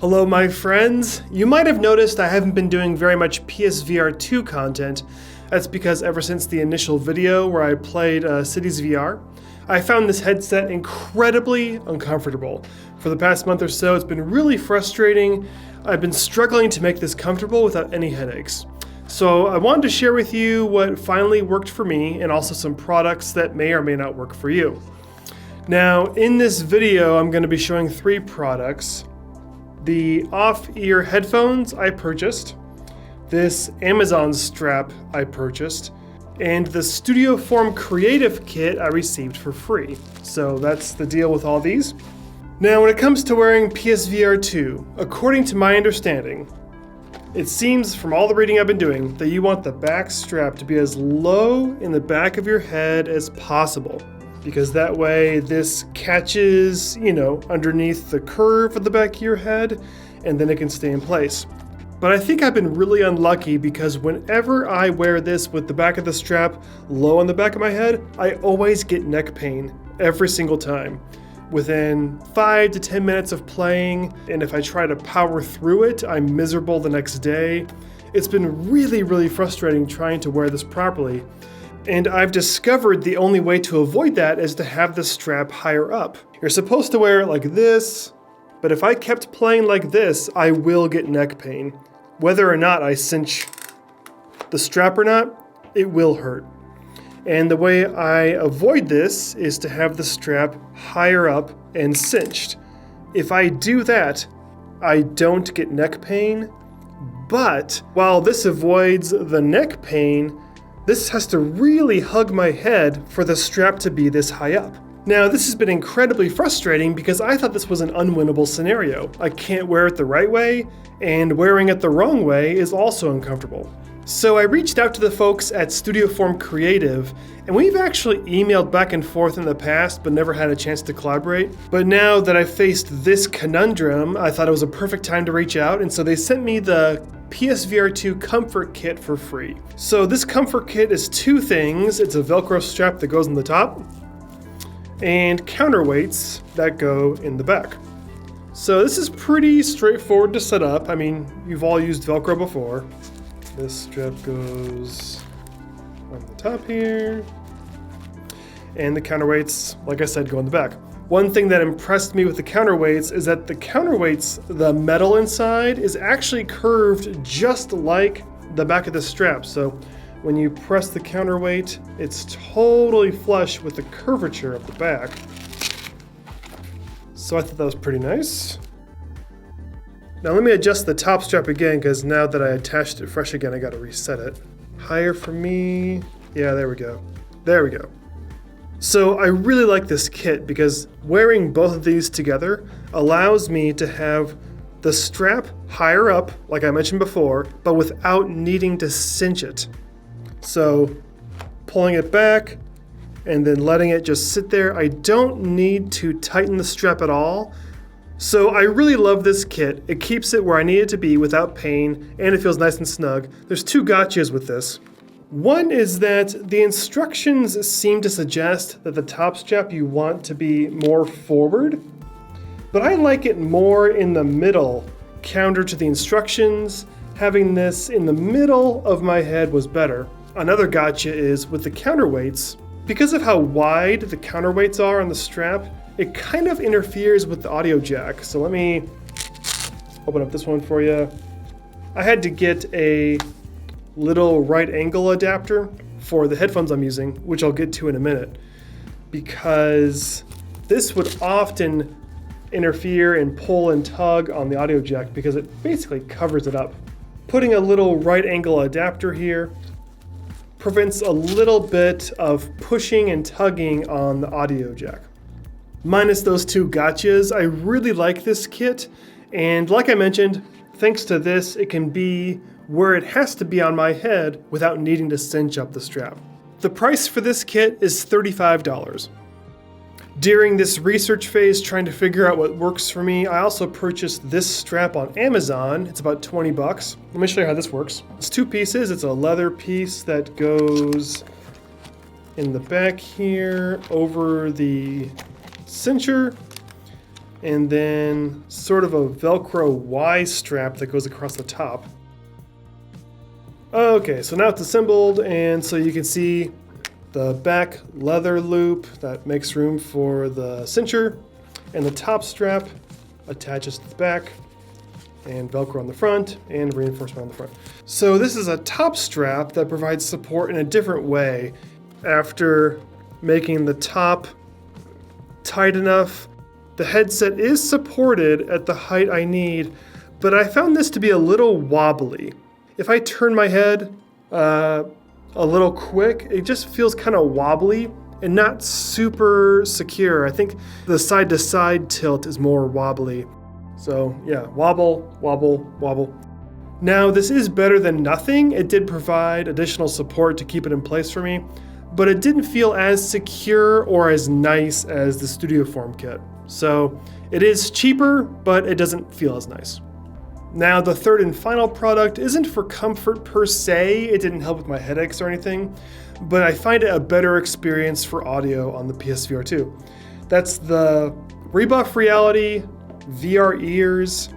Hello my friends! You might have noticed I haven't been doing very much PSVR2 content. That's because ever since the initial video where I played Cities VR, I found this headset incredibly uncomfortable. For the past month or so, it's been really frustrating. I've been struggling to make this comfortable without any headaches. So I wanted to share with you what finally worked for me and also some products that may or may not work for you. Now, in this video, I'm going to be showing 3 products. The off-ear headphones I purchased, this Amazon strap I purchased, and the Studioform creative kit I received for free. So that's the deal with all these. Now, when it comes to wearing PSVR2, according to my understanding, it seems from all the reading I've been doing that you want the back strap to be as low in the back of your head as possible, because that way this catches, underneath the curve of the back of your head, and then it can stay in place. But I think I've been really unlucky because whenever I wear this with the back of the strap low on the back of my head, I always get neck pain every single time. Within 5 to 10 minutes of playing, and if I try to power through it, I'm miserable the next day. It's been really, really frustrating trying to wear this properly. And I've discovered the only way to avoid that is to have the strap higher up. You're supposed to wear it like this, but if I kept playing like this, I will get neck pain. Whether or not I cinch the strap or not, it will hurt. And the way I avoid this is to have the strap higher up and cinched. If I do that, I don't get neck pain, but while this avoids the neck pain, this has to really hug my head for the strap to be this high up. Now, this has been incredibly frustrating because I thought this was an unwinnable scenario. I can't wear it the right way, and wearing it the wrong way is also uncomfortable. So I reached out to the folks at Studioform Creative, and we've actually emailed back and forth in the past, but never had a chance to collaborate. But now that I faced this conundrum, I thought it was a perfect time to reach out, and so they sent me the PSVR2 Comfort Kit for free. So this Comfort Kit is 2 things. It's a Velcro strap that goes on the top, and counterweights that go in the back. So this is pretty straightforward to set up. I mean, you've all used Velcro before. This strap goes on the top here, and the counterweights, like I said, go in the back. One thing that impressed me with the counterweights is that the counterweights, the metal inside, is actually curved just like the back of the strap. So when you press the counterweight, it's totally flush with the curvature of the back. So I thought that was pretty nice. Now let me adjust the top strap again, because now that I attached it fresh again, I gotta reset it. Higher for me. Yeah, there we go. There we go. So I really like this kit because wearing both of these together allows me to have the strap higher up, like I mentioned before, but without needing to cinch it. So pulling it back and then letting it just sit there. I don't need to tighten the strap at all. So I really love this kit. It keeps it where I need it to be without pain, and it feels nice and snug. There's 2 gotchas with this. One is that the instructions seem to suggest that the top strap you want to be more forward, but I like it more in the middle, counter to the instructions. Having this in the middle of my head was better. Another gotcha is with the counterweights, because of how wide the counterweights are on the strap, it kind of interferes with the audio jack. So let me open up this one for you. I had to get a little right angle adapter for the headphones I'm using, which I'll get to in a minute, because this would often interfere and pull and tug on the audio jack because it basically covers it up. Putting a little right angle adapter here prevents a little bit of pushing and tugging on the audio jack. Minus those 2 gotchas, I really like this kit, and like I mentioned, thanks to this, it can be where it has to be on my head without needing to cinch up the strap. The price for this kit is $35. During this research phase trying to figure out what works for me, I also purchased this strap on Amazon. It's about 20 bucks. Let me show you how this works. It's 2 pieces. It's a leather piece that goes in the back here over the cincher, and then sort of a Velcro Y strap that goes across the top. Okay, so now it's assembled, and so you can see the back leather loop that makes room for the cincher, and the top strap attaches to the back, and Velcro on the front, and reinforcement on the front. So this is a top strap that provides support in a different way. After making the top tight enough, the headset is supported at the height I need, but I found this to be a little wobbly. If I turn my head a little quick, it just feels kind of wobbly and not super secure. I think the side-to-side tilt is more wobbly. So yeah, wobble, wobble, wobble. Now this is better than nothing. It did provide additional support to keep it in place for me, but it didn't feel as secure or as nice as the Studioform kit. So it is cheaper, but it doesn't feel as nice. Now the third and final product isn't for comfort per se. It didn't help with my headaches or anything, but I find it a better experience for audio on the PSVR2. That's the Rebuff Reality VR Ears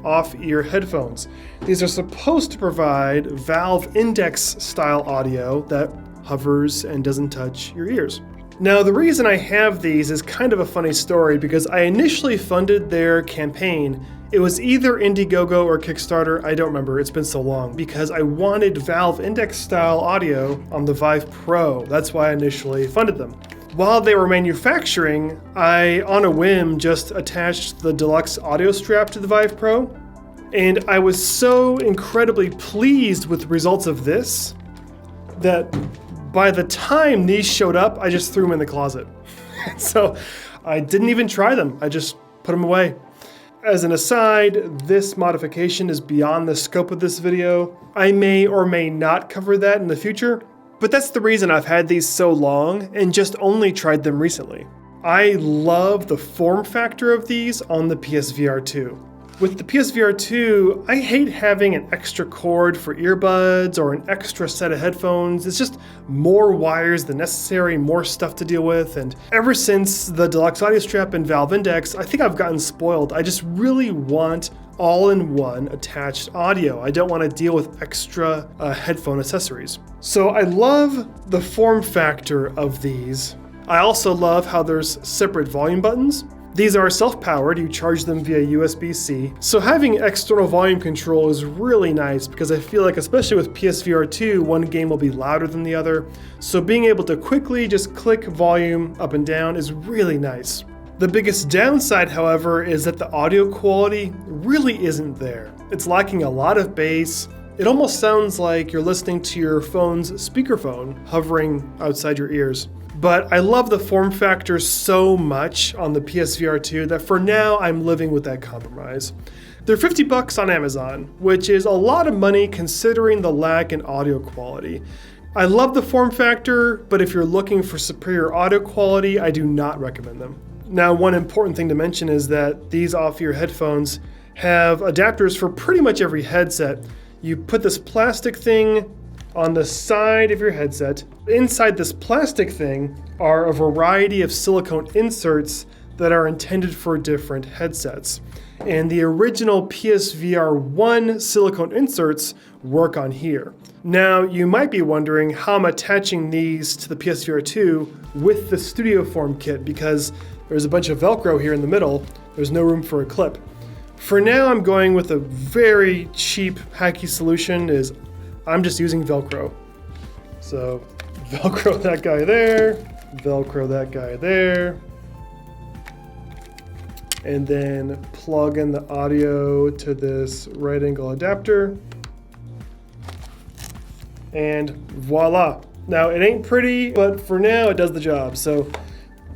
off-ear headphones. These are supposed to provide Valve Index style audio that hovers and doesn't touch your ears. Now the reason I have these is kind of a funny story because I initially funded their campaign. It was either Indiegogo or Kickstarter, I don't remember, it's been so long, because I wanted Valve Index style audio on the Vive Pro. That's why I initially funded them. While they were manufacturing, I, on a whim, just attached the deluxe audio strap to the Vive Pro, and I was so incredibly pleased with the results of this that by the time these showed up, I just threw them in the closet. So I didn't even try them, I just put them away. As an aside, this modification is beyond the scope of this video. I may or may not cover that in the future, but that's the reason I've had these so long and just only tried them recently. I love the form factor of these on the PSVR2. With the PSVR2, I hate having an extra cord for earbuds or an extra set of headphones. It's just more wires than necessary, more stuff to deal with. And ever since the deluxe audio strap and Valve Index, I think I've gotten spoiled. I just really want all-in-one attached audio. I don't want to deal with extra headphone accessories. So I love the form factor of these. I also love how there's separate volume buttons. These are self-powered, you charge them via USB-C. So having external volume control is really nice because I feel like, especially with PSVR2, one game will be louder than the other. So being able to quickly just click volume up and down is really nice. The biggest downside, however, is that the audio quality really isn't there. It's lacking a lot of bass. It almost sounds like you're listening to your phone's speakerphone hovering outside your ears. But I love the form factor so much on the PSVR2 that for now I'm living with that compromise. They're $50 on Amazon, which is a lot of money considering the lag in audio quality. I love the form factor, but if you're looking for superior audio quality, I do not recommend them. Now, one important thing to mention is that these off-ear headphones have adapters for pretty much every headset. You put this plastic thing on the side of your headset. Inside this plastic thing are a variety of silicone inserts that are intended for different headsets. And the original PSVR1 silicone inserts work on here. Now, you might be wondering how I'm attaching these to the PSVR2 with the Studioform kit because there's a bunch of Velcro here in the middle. There's no room for a clip. For now, I'm going with a very cheap, hacky solution is I'm just using Velcro. So Velcro that guy there, Velcro that guy there, and then plug in the audio to this right angle adapter, and voila. Now it ain't pretty, but for now it does the job. So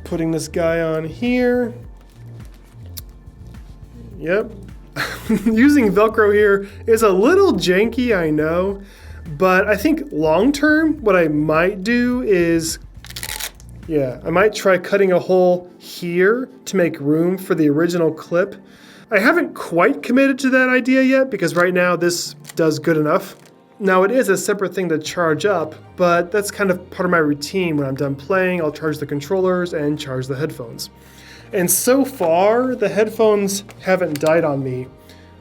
putting this guy on here, yep. Using Velcro here is a little janky, I know, but I think long term, what I might do is, I might try cutting a hole here to make room for the original clip. I haven't quite committed to that idea yet because right now this does good enough. Now it is a separate thing to charge up, but that's kind of part of my routine. When I'm done playing, I'll charge the controllers and charge the headphones. And so far, the headphones haven't died on me.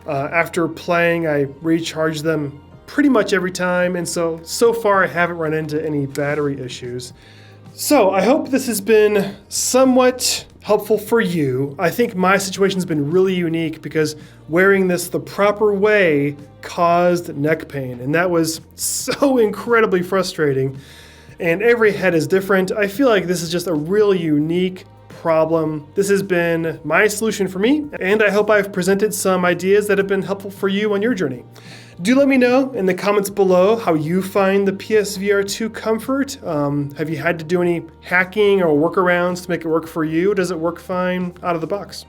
After playing, I recharge them pretty much every time, and so far I haven't run into any battery issues. So I hope this has been somewhat helpful for you. I think my situation's been really unique because wearing this the proper way caused neck pain, and that was so incredibly frustrating. And every head is different. I feel like this is just a really unique problem. This has been my solution for me, and I hope I've presented some ideas that have been helpful for you on your journey. Do let me know in the comments below how you find the PSVR2 comfort. Have you had to do any hacking or workarounds to make it work for you? Does it work fine out of the box?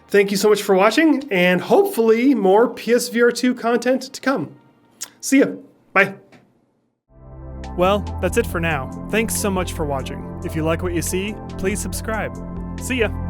Thank you so much for watching, and hopefully more PSVR2 content to come. See ya. Bye. Well, that's it for now. Thanks so much for watching. If you like what you see, please subscribe. See ya.